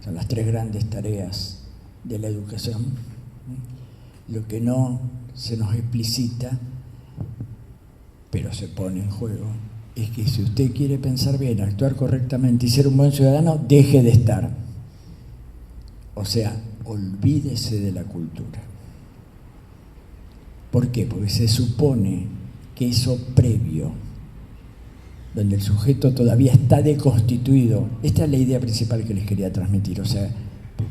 Son las tres grandes tareas de la educación. Lo que no se nos explicita, pero se pone en juego, es que si usted quiere pensar bien, actuar correctamente y ser un buen ciudadano, deje de estar. O sea, olvídese de la cultura. ¿Por qué? Porque se supone que eso previo, donde el sujeto todavía está deconstituido, esta es la idea principal que les quería transmitir, o sea,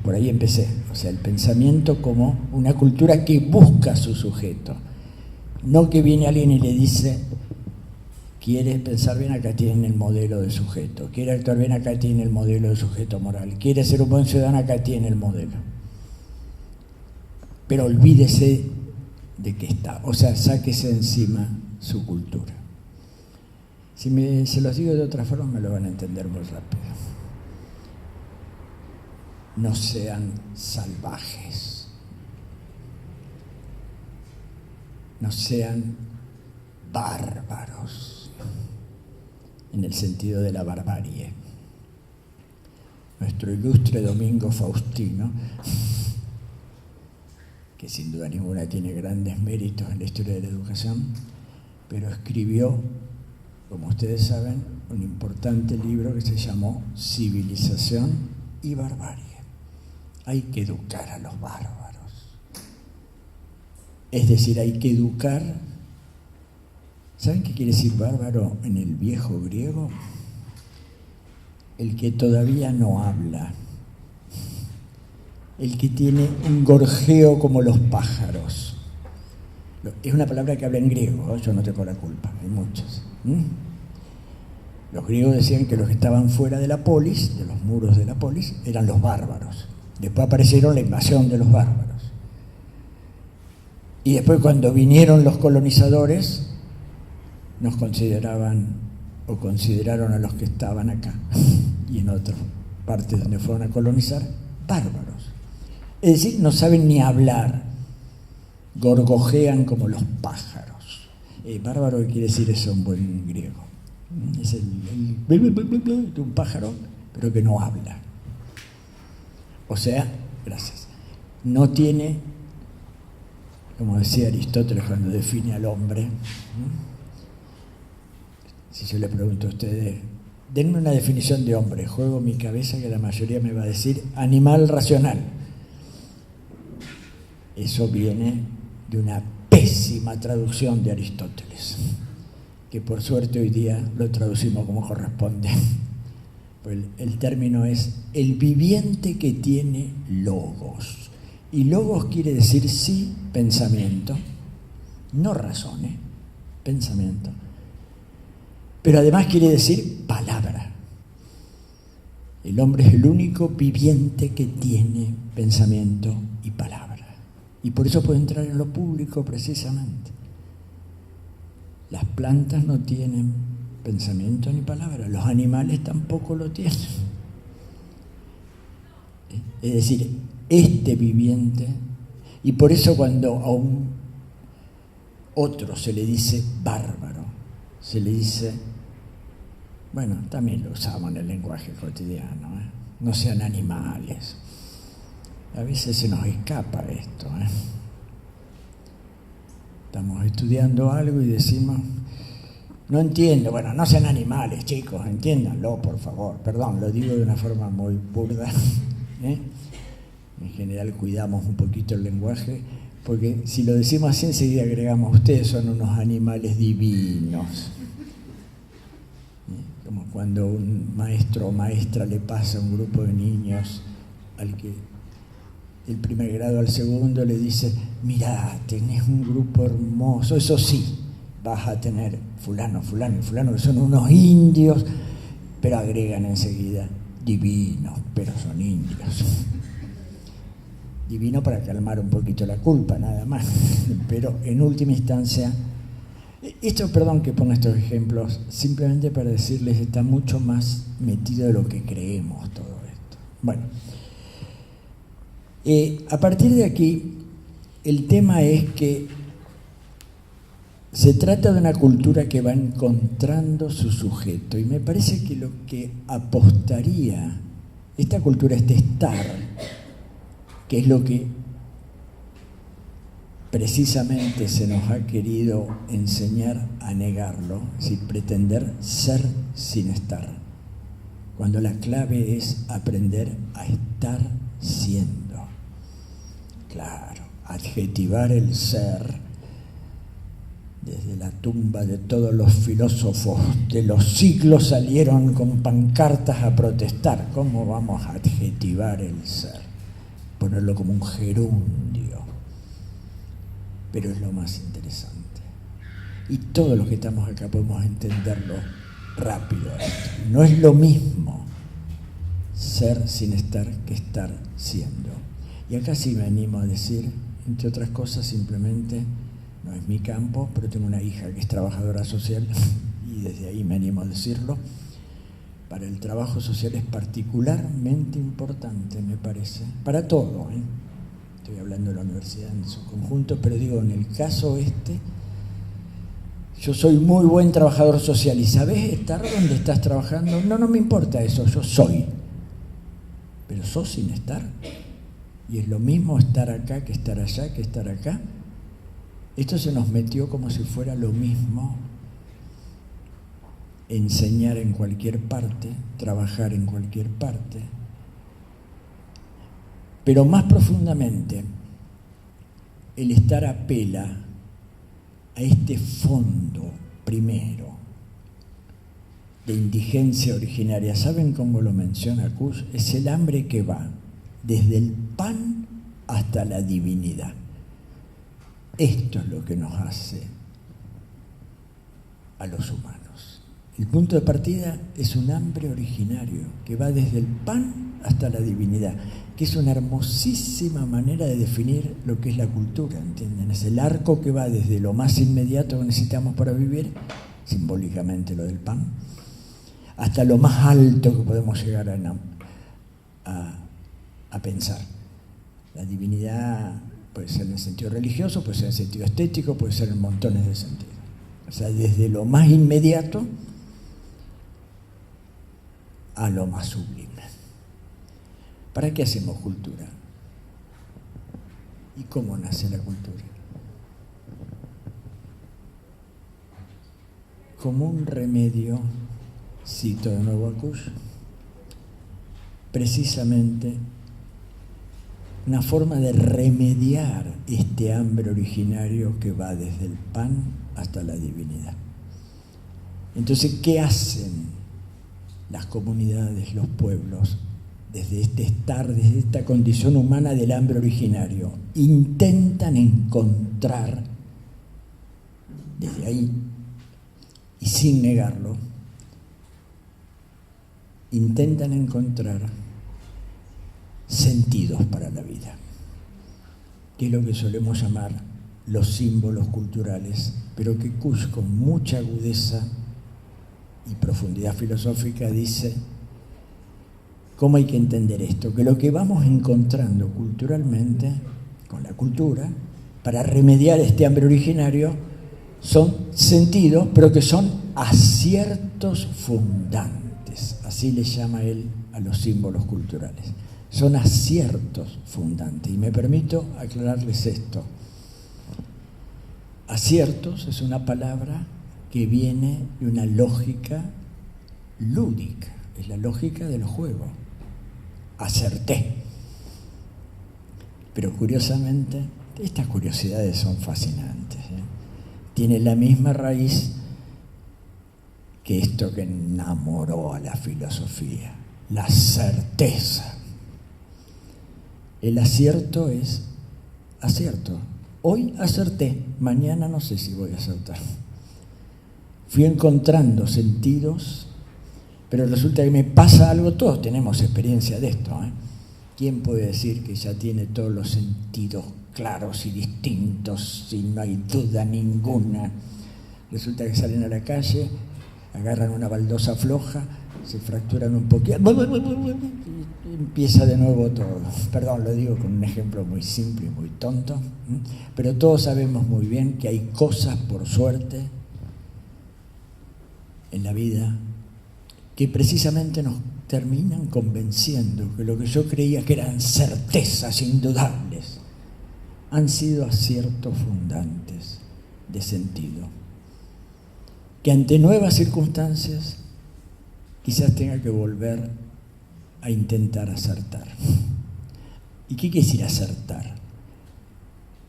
por ahí empecé, o sea, el pensamiento como una cultura que busca a su sujeto, no que viene alguien y le dice, quiere pensar bien, acá tiene el modelo de sujeto, quiere actuar bien, acá tiene el modelo de sujeto moral, quiere ser un buen ciudadano, acá tiene el modelo. Pero olvídese de que está, o sea, sáquese encima su cultura. Si se los digo de otra forma me lo van a entender muy rápido. No sean salvajes, no sean bárbaros, en el sentido de la barbarie. Nuestro ilustre Domingo Faustino, que sin duda ninguna tiene grandes méritos en la historia de la educación, pero escribió, como ustedes saben, un importante libro que se llamó Civilización y Barbarie. Hay que educar a los bárbaros. Es decir, hay que educar. ¿Saben qué quiere decir bárbaro en el viejo griego? El que todavía no habla. El que tiene un gorjeo como los pájaros. Es una palabra que habla en griego, yo no tengo la culpa, hay muchos. Los griegos decían que los que estaban fuera de la polis, de los muros de la polis, eran los bárbaros. Después aparecieron la invasión de los bárbaros. Y después cuando vinieron los colonizadores, nos consideraban o consideraron a los que estaban acá y en otras partes donde fueron a colonizar, bárbaros. Es decir, no saben ni hablar, gorgojean como los pájaros. Bárbaro quiere decir eso en buen griego. Es de un pájaro, pero que no habla. O sea, gracias, no tiene, como decía Aristóteles cuando define al hombre, si yo le pregunto a ustedes, denme una definición de hombre, juego mi cabeza que la mayoría me va a decir animal racional. Eso viene de una pésima traducción de Aristóteles, que por suerte hoy día lo traducimos como corresponde. El término es el viviente que tiene logos. Y logos quiere decir sí, pensamiento, no razones, pensamiento. Pero además quiere decir palabra. El hombre es el único viviente que tiene pensamiento y palabra. Y por eso puede entrar en lo público precisamente. Las plantas no tienen pensamiento ni palabra, los animales tampoco lo tienen. Es decir, este viviente, y por eso cuando a un otro se le dice bárbaro, se le dice, bueno, también lo usamos en el lenguaje cotidiano, no sean animales. A veces se nos escapa esto. Estamos estudiando algo y decimos, no entiendo, bueno, no sean animales, chicos, entiéndanlo, por favor. Perdón, lo digo de una forma muy burda. En general cuidamos un poquito el lenguaje, porque si lo decimos así enseguida agregamos, ustedes son unos animales divinos. Como cuando un maestro o maestra le pasa a un grupo de niños al que del primer grado al segundo le dice, mirá, tenés un grupo hermoso, eso sí, vas a tener fulano, fulano y fulano, que son unos indios, pero agregan enseguida, divinos, pero son indios. Divino para calmar un poquito la culpa, nada más. Pero en última instancia, esto, perdón que ponga estos ejemplos, simplemente para decirles, está mucho más metido de lo que creemos todo esto. Bueno, a partir de aquí, el tema es que se trata de una cultura que va encontrando su sujeto, y me parece que lo que apostaría esta cultura, este estar, que es lo que precisamente se nos ha querido enseñar a negarlo, es decir, pretender ser sin estar, cuando la clave es aprender a estar siendo. Claro, adjetivar el ser, desde la tumba de todos los filósofos de los siglos salieron con pancartas a protestar. ¿Cómo vamos a adjetivar el ser? Ponerlo como un gerundio. Pero es lo más interesante. Y todos los que estamos acá podemos entenderlo rápido. No es lo mismo ser sin estar que estar siendo. Y acá sí me animo a decir, entre otras cosas, simplemente, no es mi campo, pero tengo una hija que es trabajadora social y desde ahí me animo a decirlo. Para el trabajo social es particularmente importante, me parece, para todo, Estoy hablando de la universidad en su conjunto, pero digo, en el caso yo soy muy buen trabajador social y ¿sabés estar donde estás trabajando? No me importa eso, yo soy. Pero sos sin estar. Y es lo mismo estar acá que estar allá, que estar acá. Esto se nos metió como si fuera lo mismo enseñar en cualquier parte, trabajar en cualquier parte. Pero más profundamente, el estar apela a este fondo primero de indigencia originaria. ¿Saben cómo lo menciona Kusch? Es el hambre que va desde el pan hasta la divinidad. Esto es lo que nos hace a los humanos. El punto de partida es un hambre originario que va desde el pan hasta la divinidad, que es una hermosísima manera de definir lo que es la cultura, ¿entienden? Es el arco que va desde lo más inmediato que necesitamos para vivir, simbólicamente lo del pan, hasta lo más alto que podemos llegar a pensar. La divinidad puede ser en el sentido religioso, puede ser en el sentido estético, puede ser en montones de sentidos. O sea, desde lo más inmediato a lo más sublime. ¿Para qué hacemos cultura? ¿Y cómo nace la cultura? Como un remedio, cito de nuevo a Kusch, precisamente una forma de remediar este hambre originario que va desde el pan hasta la divinidad. Entonces, ¿qué hacen las comunidades, los pueblos, desde este estar, desde esta condición humana del hambre originario? Intentan encontrar, desde ahí, y sin negarlo, intentan encontrar sentidos para la vida, que es lo que solemos llamar los símbolos culturales, pero que Kusch, con mucha agudeza y profundidad filosófica, dice cómo hay que entender esto, que lo que vamos encontrando culturalmente, con la cultura, para remediar este hambre originario, son sentidos, pero que son aciertos fundantes, así le llama él a los símbolos culturales. Son aciertos fundantes. Y me permito aclararles esto. Aciertos es una palabra que viene de una lógica lúdica, es la lógica del juego. Acerté. Pero curiosamente, estas curiosidades son fascinantes, Tiene la misma raíz que esto que enamoró a la filosofía, la certeza. El acierto es acierto. Hoy acerté, mañana no sé si voy a acertar. Fui encontrando sentidos, pero resulta que me pasa algo. Todos tenemos experiencia de esto, ¿Quién puede decir que ya tiene todos los sentidos claros y distintos, si no hay duda ninguna? Resulta que salen a la calle, agarran una baldosa floja, se fracturan un poquito, y empieza de nuevo todo. Perdón, lo digo con un ejemplo muy simple y muy tonto, pero todos sabemos muy bien que hay cosas, por suerte, en la vida que precisamente nos terminan convenciendo que lo que yo creía que eran certezas indudables han sido aciertos fundantes de sentido, que ante nuevas circunstancias quizás tenga que volver a intentar acertar. ¿Y qué quiere decir acertar?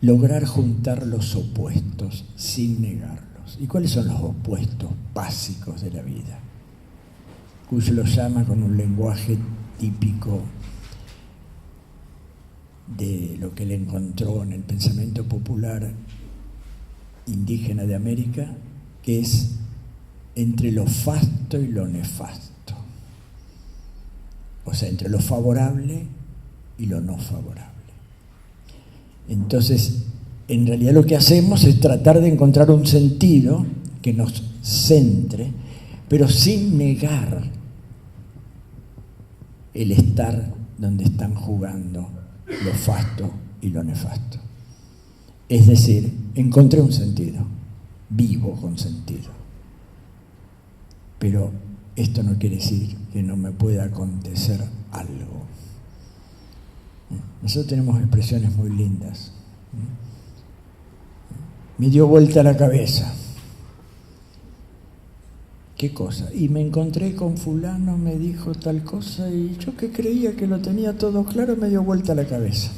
Lograr juntar los opuestos sin negarlos. ¿Y cuáles son los opuestos básicos de la vida? Cuyo lo llama con un lenguaje típico de lo que él encontró en el pensamiento popular indígena de América, que es entre lo fasto y lo nefasto. O sea, entre lo favorable y lo no favorable. Entonces, en realidad lo que hacemos es tratar de encontrar un sentido que nos centre, pero sin negar el estar donde están jugando lo fasto y lo nefasto. Es decir, encontré un sentido, vivo con sentido. Pero esto no quiere decir que no me pueda acontecer algo. Nosotros tenemos expresiones muy lindas. Me dio vuelta la cabeza. ¿Qué cosa? Y me encontré con fulano, me dijo tal cosa, y yo que creía que lo tenía todo claro, me dio vuelta la cabeza.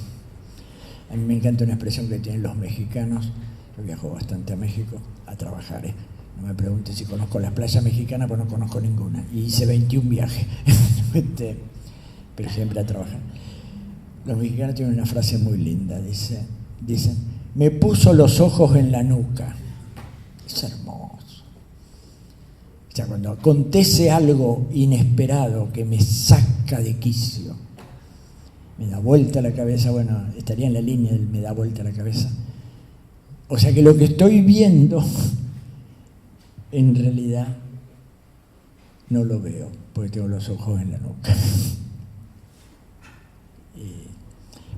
A mí me encanta una expresión que tienen los mexicanos. Yo viajo bastante a México a trabajar, No me preguntes si conozco las playas mexicanas, pues no conozco ninguna. Y hice 21 viajes, pero siempre a trabajar. Los mexicanos tienen una frase muy linda, dicen, me puso los ojos en la nuca. Es hermoso. O sea, cuando acontece algo inesperado que me saca de quicio, me da vuelta la cabeza, bueno, estaría en la línea del me da vuelta la cabeza. O sea que lo que estoy viendo, en realidad, no lo veo, porque tengo los ojos en la nuca.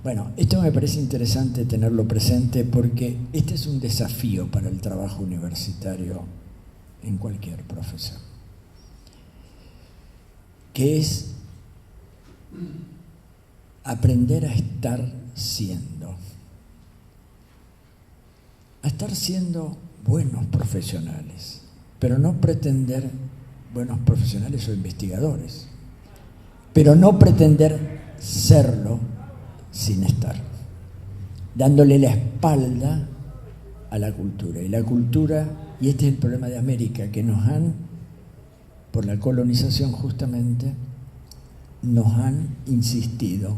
Bueno, esto me parece interesante tenerlo presente porque este es un desafío para el trabajo universitario en cualquier profesión, que es aprender a estar siendo buenos profesionales, pero no pretender buenos profesionales o investigadores, pero no pretender serlo sin estar, dándole la espalda a la cultura. Y la cultura, y este es el problema de América, que por la colonización justamente, nos han insistido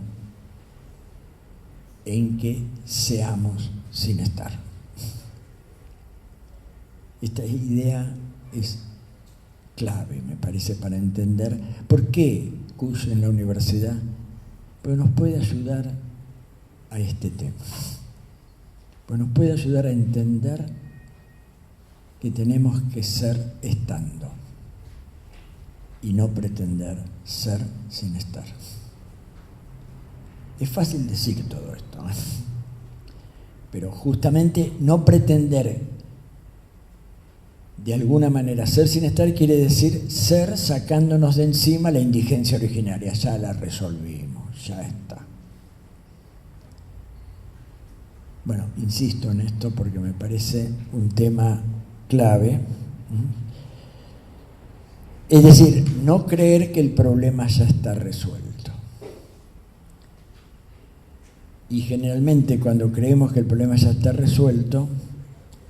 en que seamos sin estar. Esta idea es clave, me parece, para entender por qué Cuyo en la universidad, pero nos puede ayudar a este tema. Pues nos puede ayudar a entender que tenemos que ser estando y no pretender ser sin estar. Es fácil decir todo esto, pero justamente no pretender de alguna manera ser sin estar quiere decir ser sacándonos de encima la indigencia originaria. Ya la resolvimos, ya está. Bueno, insisto en esto porque me parece un tema clave. Es decir, no creer que el problema ya está resuelto. Y generalmente cuando creemos que el problema ya está resuelto,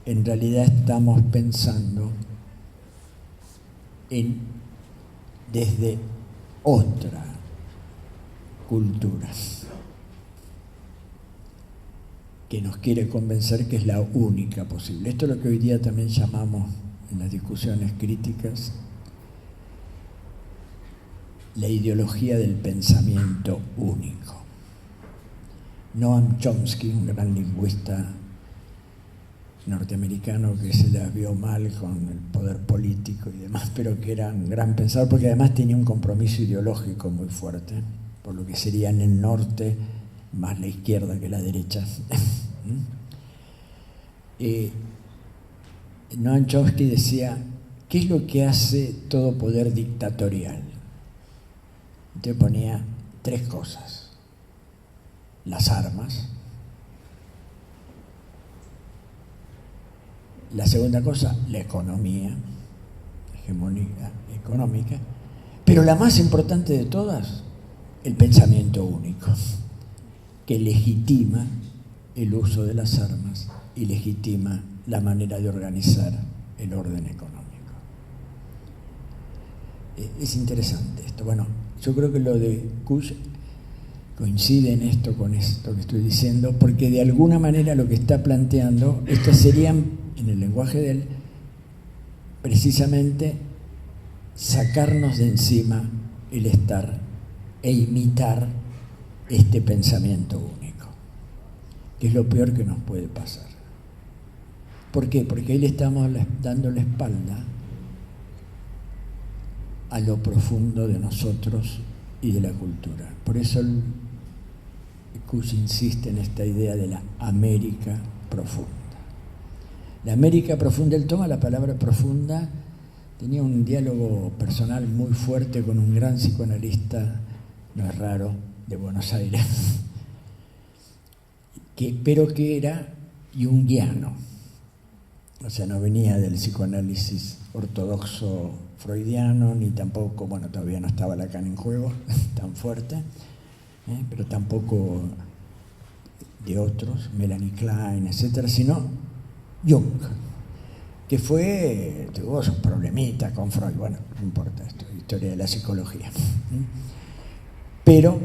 en realidad estamos pensando desde otra cultura que nos quiere convencer que es la única posible. Esto es lo que hoy día también llamamos en las discusiones críticas la ideología del pensamiento único. Noam Chomsky, un gran lingüista norteamericano que se la vio mal con el poder político y demás, pero que era un gran pensador porque además tenía un compromiso ideológico muy fuerte, por lo que sería en el norte más la izquierda que la derecha. Noam Chomsky decía, ¿qué es lo que hace todo poder dictatorial? Entonces ponía 3 cosas: las armas, la segunda cosa, la economía, hegemonía económica, pero la más importante de todas, el pensamiento único, que legitima el uso de las armas y legitima la manera de organizar el orden económico. Es interesante esto. Bueno, yo creo que lo de Kusch coincide en esto con esto que estoy diciendo, porque de alguna manera lo que está planteando, estas serían, en el lenguaje de él, precisamente sacarnos de encima el estar e imitar este pensamiento único, que es lo peor que nos puede pasar. ¿Por qué? Porque ahí le estamos dando la espalda a lo profundo de nosotros y de la cultura. Por eso Kusch insiste en esta idea de la América profunda. La América profunda, él toma la palabra profunda, tenía un diálogo personal muy fuerte con un gran psicoanalista, no es raro, de Buenos Aires, pero que era junguiano, o sea, no venía del psicoanálisis ortodoxo freudiano, ni tampoco, bueno, todavía no estaba Lacan en juego tan fuerte, pero tampoco de otros, Melanie Klein, etcétera, sino Jung, que tuvo sus problemitas con Freud, bueno, no importa esto, historia de la psicología, pero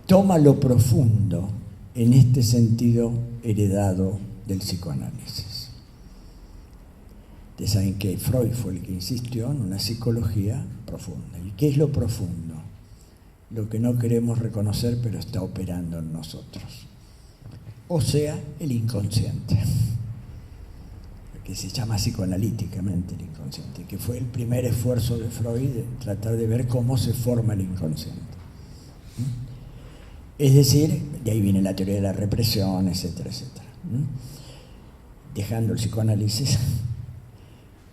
toma lo profundo en este sentido heredado del psicoanálisis. Ustedes saben que Freud fue el que insistió en una psicología profunda. ¿Y qué es lo profundo? Lo que no queremos reconocer, pero está operando en nosotros. O sea, el inconsciente, que se llama psicoanalíticamente el inconsciente, que fue el primer esfuerzo de Freud de tratar de ver cómo se forma el inconsciente. Es decir, de ahí viene la teoría de la represión, etcétera, etcétera. Dejando el psicoanálisis,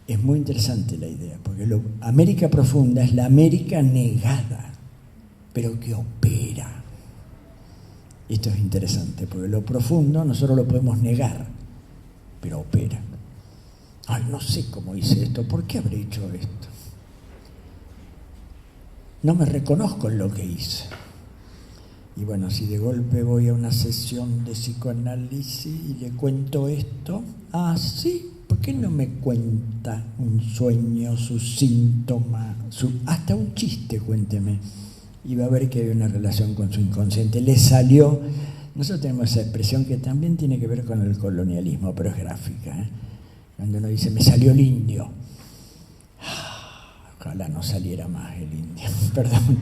es muy interesante la idea, porque América profunda es la América negada, pero que opera. Esto es interesante, porque lo profundo nosotros lo podemos negar, pero opera. Ay, no sé cómo hice esto, ¿por qué habré hecho esto? No me reconozco en lo que hice. Y bueno, si de golpe voy a una sesión de psicoanálisis y le cuento esto, sí, ¿por qué no me cuenta un sueño, su síntoma, hasta un chiste, cuénteme? Y va a ver que hay una relación con su inconsciente. Le salió, nosotros tenemos esa expresión que también tiene que ver con el colonialismo, pero es gráfica, cuando uno dice, me salió el indio. Ojalá no saliera más el indio, perdón.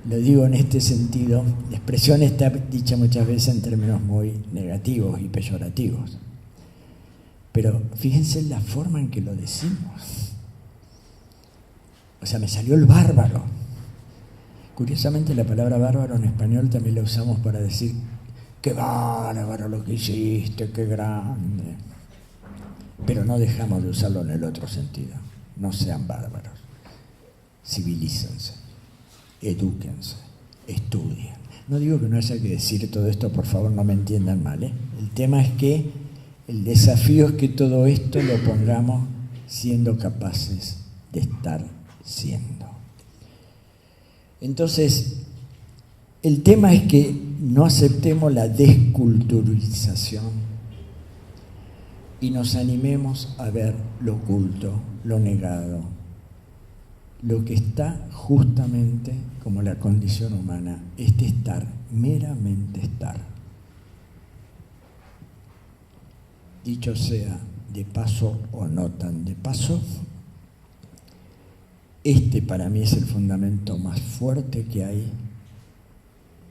Lo digo en este sentido, la expresión está dicha muchas veces en términos muy negativos y peyorativos. Pero fíjense en la forma en que lo decimos. O sea, me salió el bárbaro. Curiosamente la palabra bárbaro en español también la usamos para decir, qué bárbaro lo que hiciste, qué grande. Pero no dejamos de usarlo en el otro sentido. No sean bárbaros. Civilícense. Edúquense, estudien. No digo que no haya que decir todo esto, por favor no me entiendan mal, El tema es que el desafío es que todo esto lo pongamos siendo capaces de estar siendo. Entonces, el tema es que no aceptemos la desculturización y nos animemos a ver lo oculto, lo negado, lo que está justamente como la condición humana, este estar, meramente estar. Dicho sea de paso o no tan de paso, este para mí es el fundamento más fuerte que hay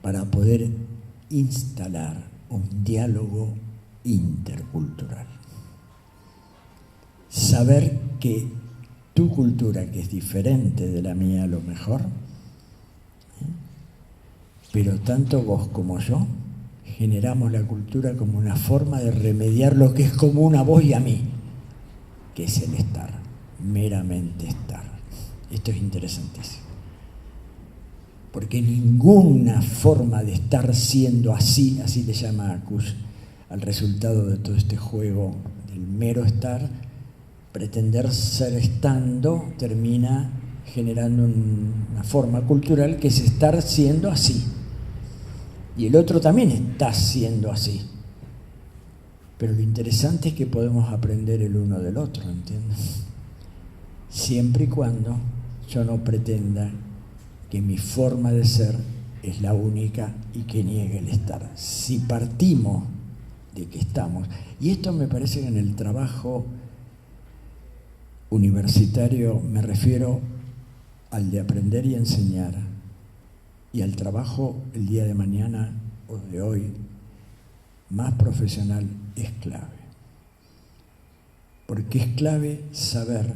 para poder instalar un diálogo intercultural. Saber que tu cultura, que es diferente de la mía a lo mejor, pero tanto vos como yo generamos la cultura como una forma de remediar lo que es común a vos y a mí, que es el estar, meramente estar. Esto es interesantísimo. porque ninguna forma de estar siendo así le llama a Kush al resultado de todo este juego del mero estar, pretender ser estando termina generando una forma cultural que es estar siendo así. Y el otro también está siendo así. Pero lo interesante es que podemos aprender el uno del otro, ¿entiendes? Siempre y cuando yo no pretenda que mi forma de ser es la única y que niegue el estar. Si partimos de que estamos, y esto me parece que en el trabajo universitario me refiero al de aprender y enseñar, y al trabajo el día de mañana o de hoy más profesional, es clave. Porque es clave saber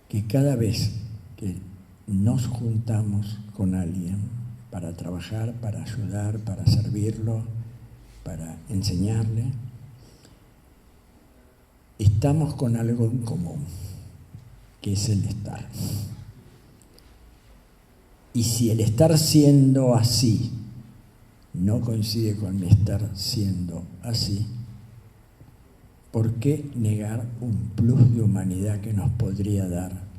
que cada vez que nos juntamos con alguien para trabajar, para ayudar, para servirlo, para enseñarle, estamos con algo en común, que es el estar. Y si el estar siendo así no coincide con mi estar siendo así, ¿por qué negar un plus de humanidad que nos podría dar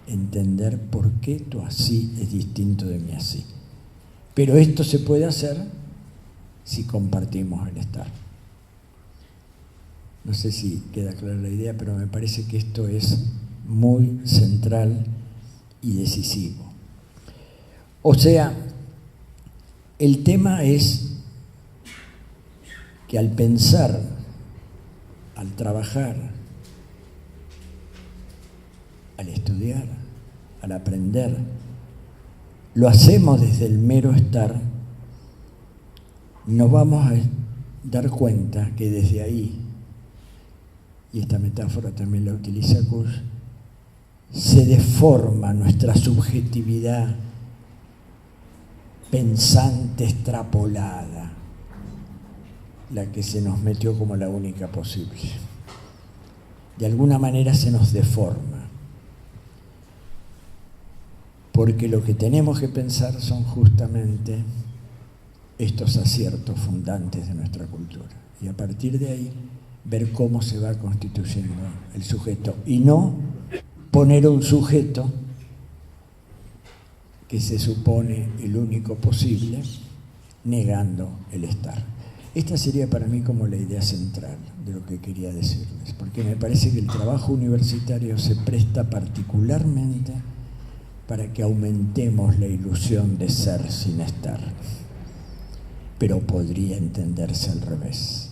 entender por qué tu así es distinto de mi así? Pero esto se puede hacer si compartimos el estar. No sé si queda clara la idea, pero me parece que esto es muy central y decisivo. O sea, el tema es que al pensar, al trabajar, al estudiar, al aprender, lo hacemos desde el mero estar, nos vamos a dar cuenta que desde ahí, y esta metáfora también la utiliza Kush, se deforma nuestra subjetividad pensante extrapolada, la que se nos metió como la única posible. De alguna manera se nos deforma, porque lo que tenemos que pensar son justamente estos aciertos fundantes de nuestra cultura, y a partir de ahí ver cómo se va constituyendo el sujeto, y no poner un sujeto que se supone el único posible, negando el estar. Esta sería para mí como la idea central de lo que quería decirles, porque me parece que el trabajo universitario se presta particularmente para que aumentemos la ilusión de ser sin estar, pero podría entenderse al revés,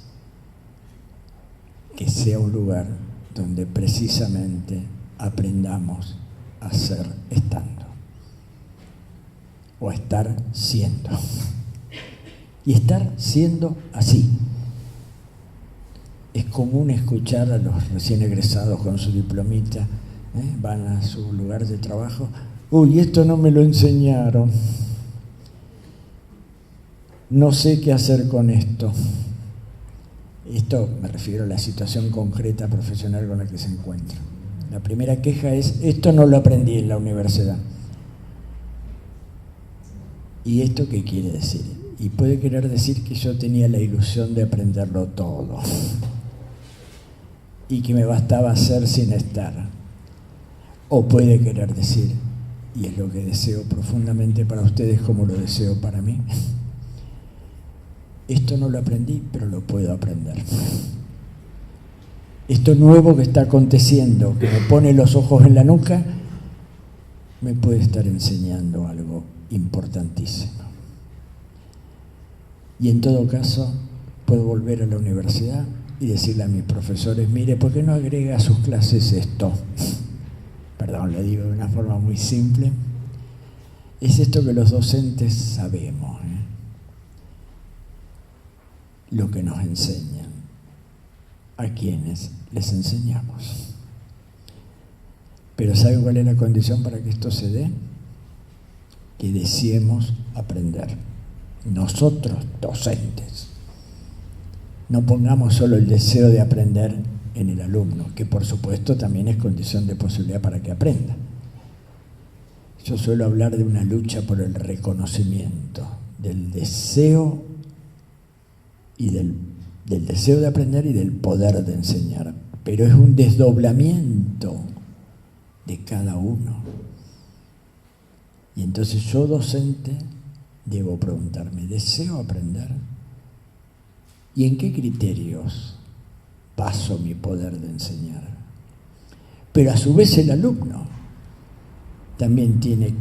que sea un lugar donde precisamente aprendamos a ser estando, o a estar siendo. Y estar siendo así. Es común escuchar a los recién egresados con su diplomita, van a su lugar de trabajo, uy, esto no me lo enseñaron, no sé qué hacer con esto. Esto me refiero a la situación concreta profesional con la que se encuentra. La primera queja es, esto no lo aprendí en la universidad. ¿Y esto qué quiere decir? Y puede querer decir que yo tenía la ilusión de aprenderlo todo y que me bastaba hacer sin estar. O puede querer decir, y es lo que deseo profundamente para ustedes como lo deseo para mí, esto no lo aprendí, pero lo puedo aprender. Esto nuevo que está aconteciendo, que me pone los ojos en la nuca, me puede estar enseñando algo importantísimo. Y en todo caso, puedo volver a la universidad y decirle a mis profesores, mire, ¿por qué no agrega a sus clases esto? Perdón, lo digo de una forma muy simple. Es esto que los docentes sabemos, lo que nos enseñan, a quienes les enseñamos. Pero ¿saben cuál es la condición para que esto se dé? Que deseemos aprender. Nosotros, docentes, no pongamos solo el deseo de aprender en el alumno, que por supuesto también es condición de posibilidad para que aprenda. yo suelo hablar de una lucha por el reconocimiento, del deseo y del deseo de aprender y del poder de enseñar. Pero es un desdoblamiento de cada uno. Y entonces yo, docente, debo preguntarme, ¿deseo aprender? ¿Y en qué criterios baso mi poder de enseñar? Pero a su vez el alumno también tiene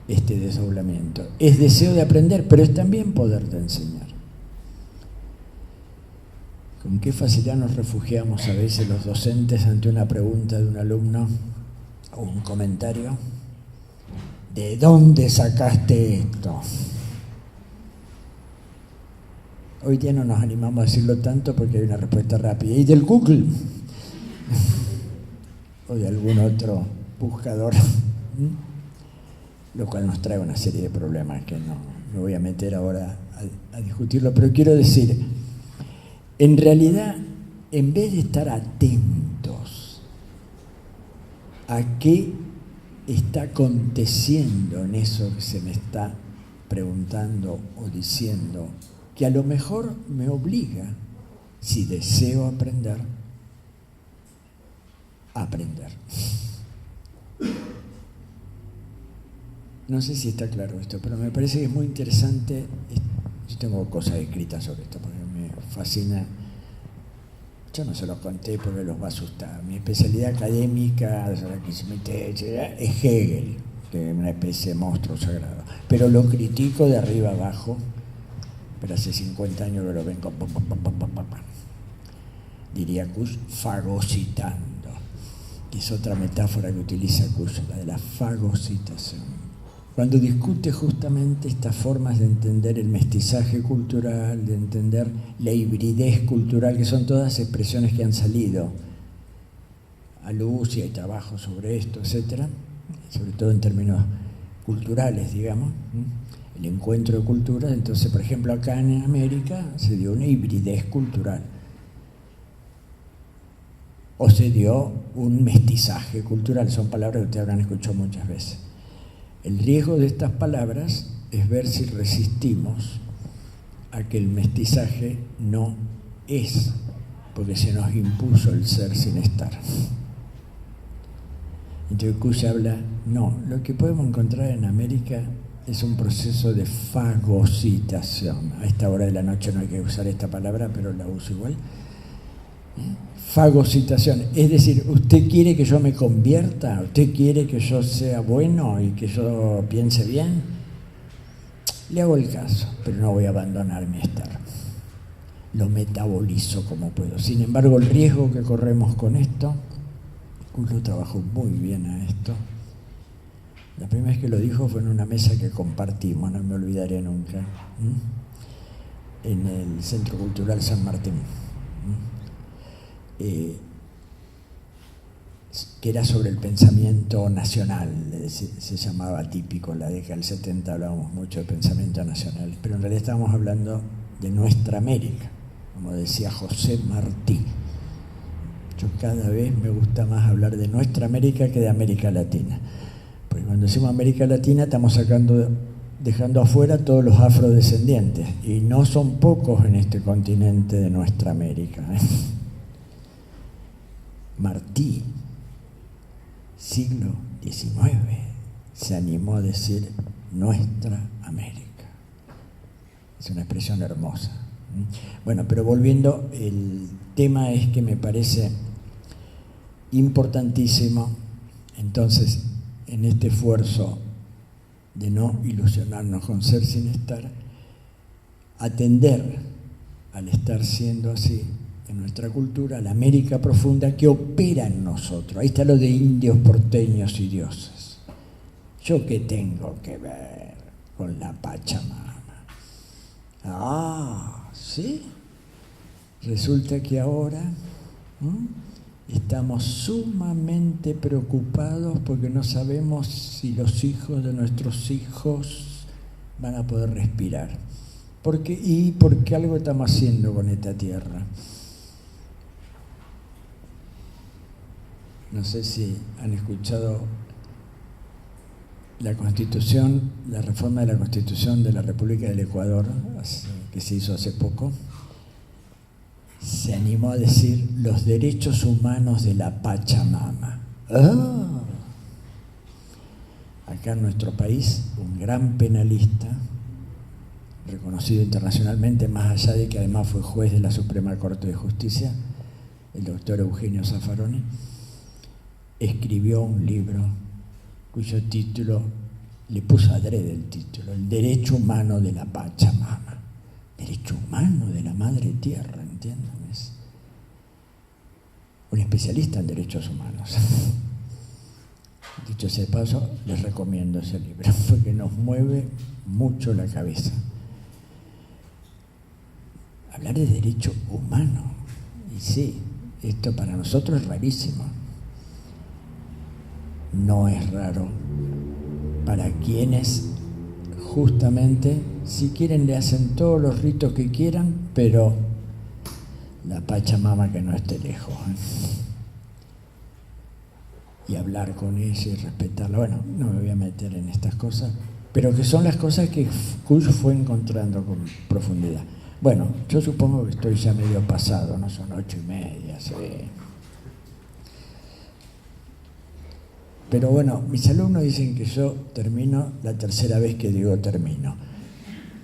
este desdoblamiento. Es deseo de aprender, pero es también poder de enseñar. ¿Con qué facilidad nos refugiamos a veces los docentes ante una pregunta de un alumno o un comentario? ¿De dónde sacaste esto? Hoy día no nos animamos a decirlo tanto porque hay una respuesta rápida. ¿Y del Google? O de algún otro buscador. Lo cual nos trae una serie de problemas que no me voy a meter ahora a discutirlo. Pero quiero decir, en realidad, en vez de estar atentos a qué está aconteciendo en eso que se me está preguntando o diciendo, que a lo mejor me obliga, si deseo aprender, a aprender. No sé si está claro esto, pero me parece que es muy interesante. Yo tengo cosas escritas sobre esto porque me fascina. Yo no se los conté porque los va a asustar. Mi especialidad académica, es Hegel, que es una especie de monstruo sagrado. Pero lo critico de arriba abajo. Pero hace 50 años que lo ven con... diría Kusch, fagocitando. Que es otra metáfora que utiliza Kusch, la de la fagocitación. Cuando discute justamente estas formas de entender el mestizaje cultural, de entender la hibridez cultural, que son todas expresiones que han salido a luz y hay trabajo sobre esto, etcétera, sobre todo en términos culturales, digamos, el encuentro de culturas. Entonces, por ejemplo, acá en América se dio una hibridez cultural, o se dio un mestizaje cultural, son palabras que ustedes habrán escuchado muchas veces. El riesgo de estas palabras es ver si resistimos a que el mestizaje no es, porque se nos impuso el ser sin estar. Entonces Kusch habla, no, lo que podemos encontrar en América es un proceso de fagocitación. A esta hora de la noche no hay que usar esta palabra, pero la uso igual. Fagocitación, es decir, ¿usted quiere que yo me convierta? ¿Usted quiere que yo sea bueno y que yo piense bien? Le hago el caso, pero no voy a abandonar mi estar. Lo metabolizo como puedo. Sin embargo, el riesgo que corremos con esto, Kusch trabajó muy bien a esto. La primera vez que lo dijo fue en una mesa que compartimos, no me olvidaré nunca, en el Centro Cultural San Martín. Que era sobre el pensamiento nacional, se llamaba típico, en la década del 70 hablábamos mucho de pensamiento nacional, pero en realidad estábamos hablando de nuestra América, como decía José Martí. Yo cada vez me gusta más hablar de nuestra América que de América Latina, porque cuando decimos América Latina estamos dejando afuera todos los afrodescendientes, y no son pocos en este continente de nuestra América, Martí, siglo XIX, se animó a decir nuestra América. Es una expresión hermosa. Bueno, pero volviendo, el tema es que me parece importantísimo, entonces, en este esfuerzo de no ilusionarnos con ser sin estar, atender al estar siendo así, en nuestra cultura, la América profunda que opera en nosotros. Ahí está lo de indios, porteños y dioses. ¿Yo qué tengo que ver con la Pachamama? Ah, ¿sí? Resulta que ahora estamos sumamente preocupados porque no sabemos si los hijos de nuestros hijos van a poder respirar. Porque algo estamos haciendo con esta tierra. No sé si han escuchado la Constitución, la reforma de la Constitución de la República del Ecuador, que se hizo hace poco, se animó a decir los derechos humanos de la Pachamama. ¡Ah! Acá en nuestro país, un gran penalista, reconocido internacionalmente, más allá de que además fue juez de la Suprema Corte de Justicia, el doctor Eugenio Zaffaroni, escribió un libro cuyo título, le puso adrede el título, El derecho humano de la Pachamama. Derecho humano de la Madre Tierra, ¿entienden? Es un especialista en derechos humanos. Dicho sea de paso, les recomiendo ese libro, porque nos mueve mucho la cabeza. Hablar de derecho humano, y sí, esto para nosotros es rarísimo. No es raro para quienes justamente, si quieren, le hacen todos los ritos que quieran, pero la Pachamama que no esté lejos. Y hablar con ella y respetarla. Bueno, no me voy a meter en estas cosas, pero que son las cosas que Kush fue encontrando con profundidad. Bueno, yo supongo que estoy ya medio pasado, no son 8:30, sí. Pero bueno, mis alumnos dicen que yo termino la tercera vez que digo termino.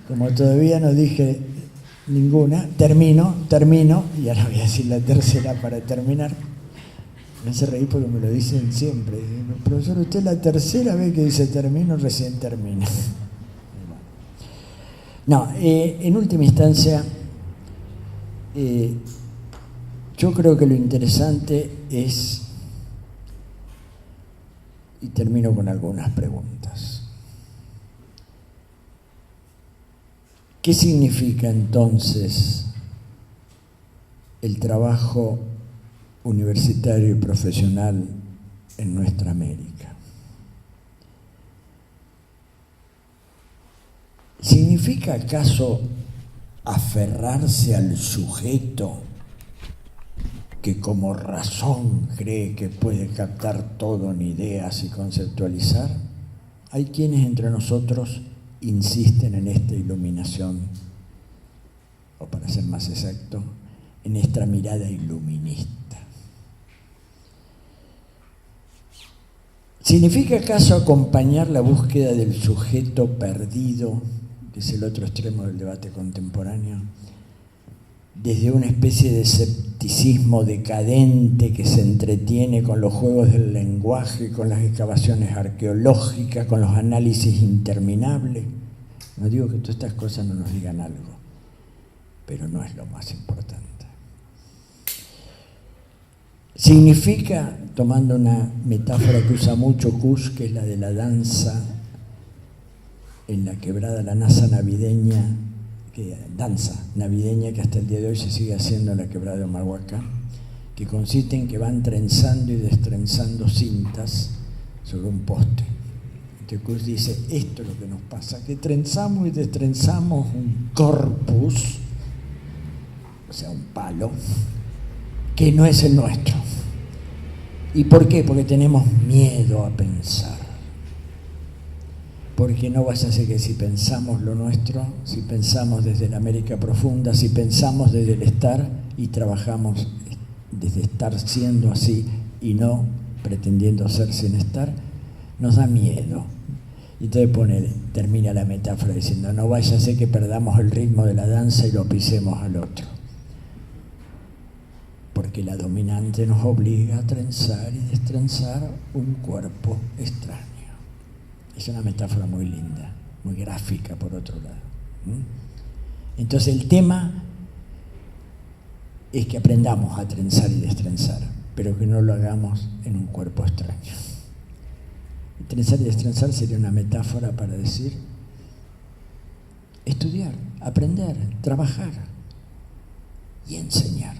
Como todavía no dije ninguna, termino, y ahora voy a decir la tercera para terminar. Me hace reír porque me lo dicen siempre. Profesor, usted es la tercera vez que dice termino, recién termina. No, en última instancia, yo creo que lo interesante es, y termino con algunas preguntas. ¿Qué significa entonces el trabajo universitario y profesional en nuestra América? ¿Significa acaso aferrarse al sujeto que como razón cree que puede captar todo en ideas y conceptualizar? Hay quienes entre nosotros insisten en esta iluminación, o para ser más exacto, en esta mirada iluminista. ¿Significa acaso acompañar la búsqueda del sujeto perdido, que es el otro extremo del debate contemporáneo, desde una especie de escepticismo decadente que se entretiene con los juegos del lenguaje, con las excavaciones arqueológicas, con los análisis interminables? No digo que todas estas cosas no nos digan algo, pero no es lo más importante. Significa, tomando una metáfora que usa mucho Kush, que es la de la danza en la quebrada, la danza navideña que hasta el día de hoy se sigue haciendo en la quebrada de Humahuaca, que consiste en que van trenzando y destrenzando cintas sobre un poste. Entonces Kush dice, esto es lo que nos pasa, que trenzamos y destrenzamos un corpus, o sea, un palo, que no es el nuestro. ¿Y por qué? Porque tenemos miedo a pensar. Porque no vaya a ser que si pensamos lo nuestro, si pensamos desde la América profunda, si pensamos desde el estar y trabajamos desde estar siendo así y no pretendiendo ser sin estar, nos da miedo. Y entonces termina la metáfora diciendo, no vaya a ser que perdamos el ritmo de la danza y lo pisemos al otro. Porque la dominante nos obliga a trenzar y destrenzar un cuerpo extraño. Es una metáfora muy linda, muy gráfica por otro lado. Entonces el tema es que aprendamos a trenzar y destrenzar, pero que no lo hagamos en un cuerpo extraño. Y trenzar y destrenzar sería una metáfora para decir estudiar, aprender, trabajar y enseñar.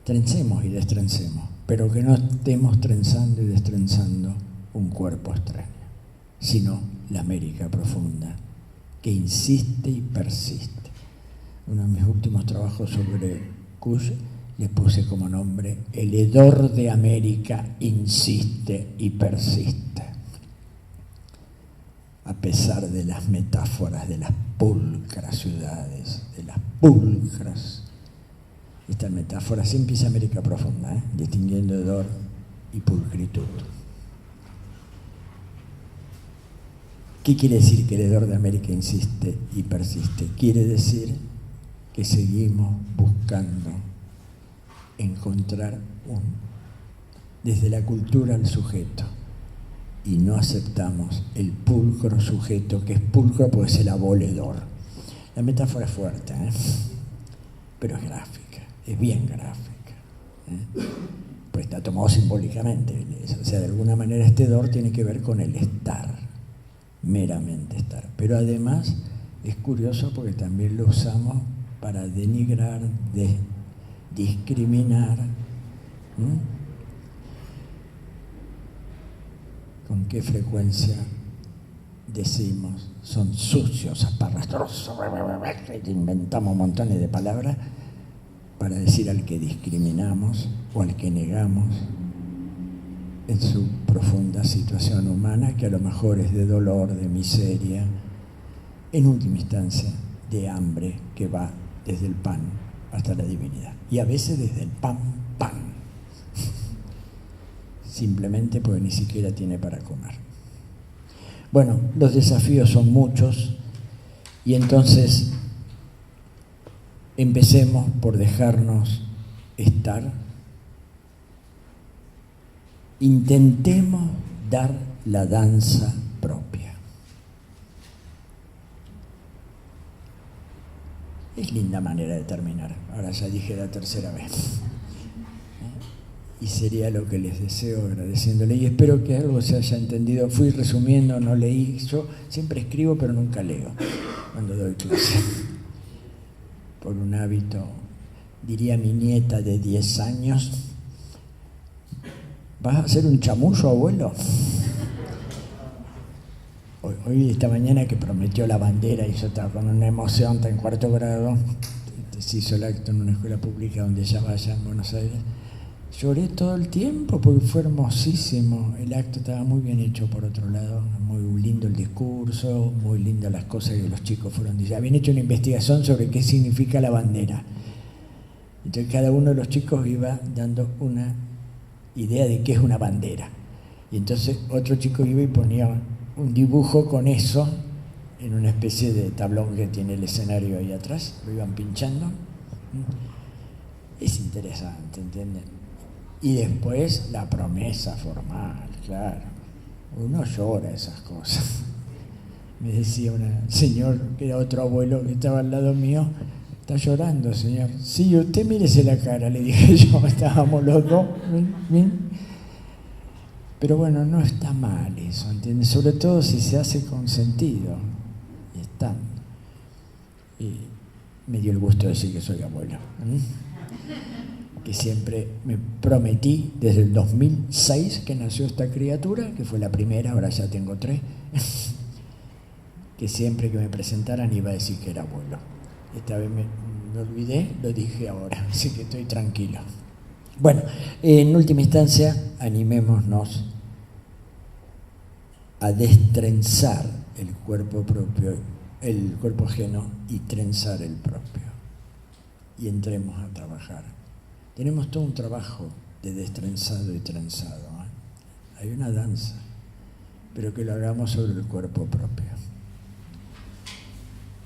Trencemos y destrencemos, pero que no estemos trenzando y destrenzando un cuerpo extraño, sino la América profunda, que insiste y persiste. Uno de mis últimos trabajos sobre Kush le puse como nombre El hedor de América insiste y persiste. a pesar de las metáforas de las pulcras ciudades, de las pulcras. Esta metáfora sí empieza América Profunda, distinguiendo hedor y pulcritud. ¿Qué quiere decir que el hedor de América insiste y persiste? Quiere decir que seguimos buscando encontrar desde la cultura al sujeto, y no aceptamos el pulcro sujeto, que es pulcro porque es el aboledor. La metáfora es fuerte, pero es gráfica, es bien gráfica, pues está tomado simbólicamente. O sea, de alguna manera este hedor tiene que ver con el estar, meramente estar. Pero además es curioso porque también lo usamos para denigrar, discriminar. ¿Con qué frecuencia decimos son sucios, aparrastrosos? Inventamos montones de palabras para decir al que discriminamos o al que negamos en su profunda situación humana, que a lo mejor es de dolor, de miseria, en última instancia de hambre, que va desde el pan hasta la divinidad, y a veces desde el pan, simplemente porque ni siquiera tiene para comer. Bueno, los desafíos son muchos, y entonces empecemos por dejarnos estar. Intentemos dar la danza propia. Es linda manera de terminar. Ahora ya dije la tercera vez. Y sería lo que les deseo, agradeciéndole, y espero que algo se haya entendido. Fui resumiendo, no leí. Yo siempre escribo, pero nunca leo cuando doy clase. Por un hábito, diría mi nieta de 10 años, ¿vas a hacer un chamullo, abuelo? Hoy esta mañana que prometió la bandera, y yo estaba con una emoción, está en 4º grado, se hizo el acto en una escuela pública donde ella vaya en Buenos Aires. Lloré todo el tiempo porque fue hermosísimo. El acto estaba muy bien hecho, por otro lado, muy lindo el discurso, muy lindas las cosas que los chicos fueron diciendo. Habían hecho una investigación sobre qué significa la bandera. Entonces cada uno de los chicos iba dando una idea de qué es una bandera. Y entonces otro chico iba y ponía un dibujo con eso en una especie de tablón que tiene el escenario ahí atrás. Lo iban pinchando. Es interesante, ¿entienden? Y después la promesa formal, claro. Uno llora esas cosas. Me decía un señor, que era otro abuelo que estaba al lado mío, está llorando, señor. Sí, usted mírese la cara, le dije yo, estábamos los dos. Pero bueno, no está mal eso, ¿entiendes? Sobre todo si se hace con sentido y estando. Y me dio el gusto de decir que soy abuelo. Que siempre me prometí desde el 2006 que nació esta criatura, que fue la primera, ahora ya tengo 3, que siempre que me presentaran iba a decir que era abuelo. Esta vez me olvidé, lo dije ahora, así que estoy tranquilo. Bueno, en última instancia, animémonos a destrenzar el cuerpo propio, el cuerpo ajeno, y trenzar el propio. Y entremos a trabajar. Tenemos todo un trabajo de destrenzado y trenzado. Hay una danza, pero que lo hagamos sobre el cuerpo propio.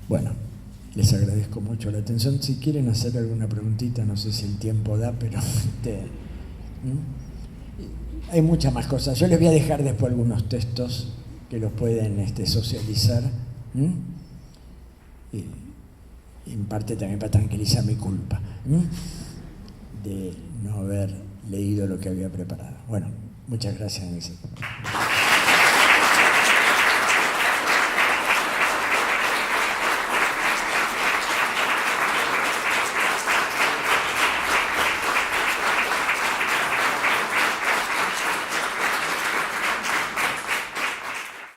Bueno, les agradezco mucho la atención. Si quieren hacer alguna preguntita, no sé si el tiempo da, pero hay muchas más cosas. Yo les voy a dejar después algunos textos que los pueden socializar. Y en parte también para tranquilizar mi culpa de no haber leído lo que había preparado. Bueno, muchas gracias, Nancy.